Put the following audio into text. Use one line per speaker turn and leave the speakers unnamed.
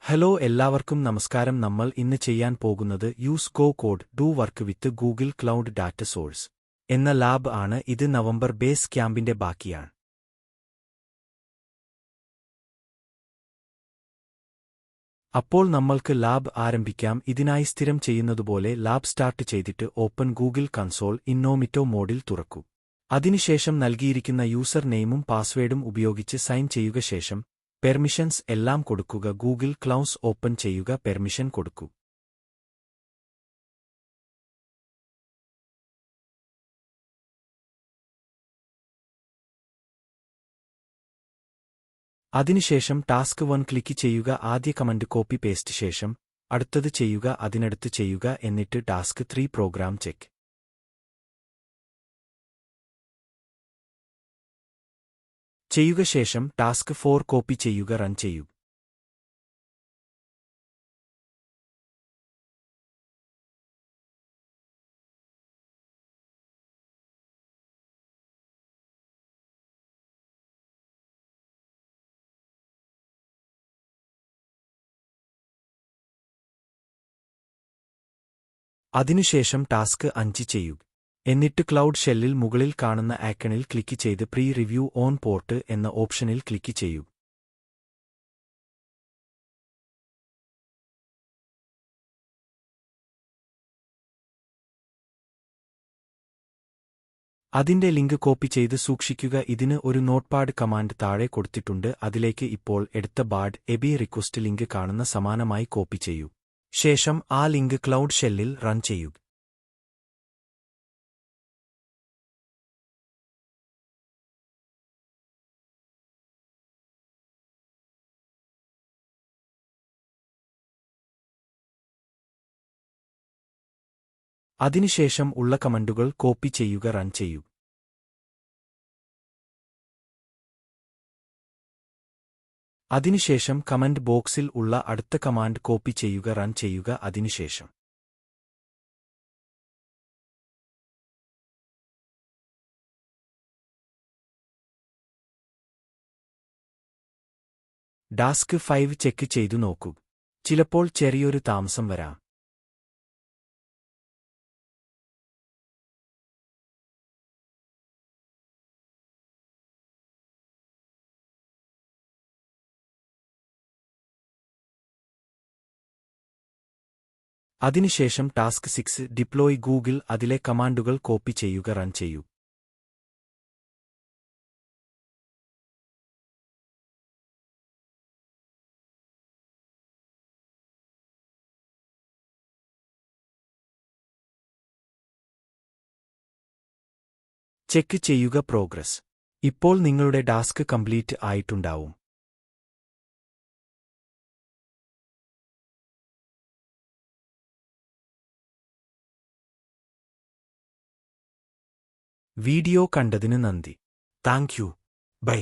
Hello എല്ലാവർക്കും നമസ്കാരം. നമ്മൾ ഇന്ന് ചെയ്യാൻ പോകുന്നത് use go code do work with Google cloud data source എന്ന ലാബ് ആണ്. ഇത് നവംബർ ബേസ് ക്യാമ്പിന്റെ ബാക്കിയാണ്. അപ്പോൾ നമ്മൾക്ക് ലാബ് ആരംഭിക്കാം. ഇതിനായി സ്ഥിരം ചെയ്യുന്നതുപോലെ ലാബ് സ്റ്റാർട്ട് ചെയ്തിട്ട് ഓപ്പൺ ഗൂഗിൾ കൺസോൾ ഇന്നോമിറ്റോ മോഡിൽ തുറക്കൂ. അതിനുശേഷം നൽകിയിരിക്കുന്ന യൂസർ നെയിമും പാസ്വേഡും ഉപയോഗിച്ച് സൈൻ ചെയ്യുക. ശേഷം പെർമിഷൻസ് എല്ലാം കൊടുക്കുക. ഗൂഗിൾ ക്ലൗഡ് ഓപ്പൺ ചെയ്യുക. പെർമിഷൻ കൊടുക്കൂ. അതിനുശേഷം ടാസ്ക് 1 ക്ലിക്ക് ചെയ്യുക. ആദ്യ കമന്റ് കോപ്പി പേസ്റ്റ് ശേഷം അടുത്തത് ചെയ്യുക. അതിനടുത്ത് ചെയ്യുക. എന്നിട്ട് ടാസ്ക് 3 പ്രോഗ്രാം ചെക്ക് ചെയ്യുക. ശേഷം ടാസ്ക് 4 കോപ്പി ചെയ്യുക. റൺ ചെയ്യൂ. അതിനുശേഷം ടാസ്ക് 5 ചെയ്യൂ. എന്നിട്ട് ക്ലൗഡ് ഷെല്ലിൽ മുകളിൽ കാണുന്ന ഐക്കണിൽ ക്ലിക്ക് ചെയ്ത് പ്രീ റിവ്യൂ ഓൺ പോർട്ട് എന്ന ഓപ്ഷനിൽ ക്ലിക്ക് ചെയ്യൂ. അതിന്റെ ലിങ്ക് കോപ്പി ചെയ്ത് സൂക്ഷിക്കുക. ഇതിന് ഒരു നോട്ട്പാഡ് കമാൻഡ് താഴെ കൊടുത്തിട്ടുണ്ട്. അതിലേക്ക് ഇപ്പോൾ എടുത്ത ബാഡ് എബി റിക്വസ്റ്റ് ലിങ്ക് കാണുന്ന സമാനമായി കോപ്പി ചെയ്യൂ. ശേഷം ആ ലിങ്ക് ക്ലൗഡ് ഷെല്ലിൽ റൺ ചെയ്യൂ. അതിനുശേഷം ഉള്ള കമന്റുകൾ കോപ്പി ചെയ്യുക. റൺ ചെയ്യൂ. അതിനുശേഷം കമന്റ് ബോക്സിൽ ഉള്ള അടുത്ത കമാൻഡ് കോപ്പി ചെയ്യുക. റൺ ചെയ്യുക. അതിനുശേഷം ടാസ്ക് 5 ചെക്ക് ചെയ്തു നോക്കൂ. ചിലപ്പോൾ ചെറിയൊരു താമസം വരാം. അതിനുശേഷം ടാസ്ക് 6 ഡിപ്ലോയ് ഗൂഗിൾ. അതിലെ കമാൻഡുകൾ കോപ്പി ചെയ്യുക. റൺ ചെയ്യൂ. ചെക്ക് ചെയ്യുക പ്രോഗ്രസ്. ഇപ്പോൾ നിങ്ങളുടെ ടാസ്ക് കംപ്ലീറ്റ് ആയിട്ടുണ്ടാവും. വീഡിയോ കണ്ടതിന് നന്ദി. Thank you. ബൈ.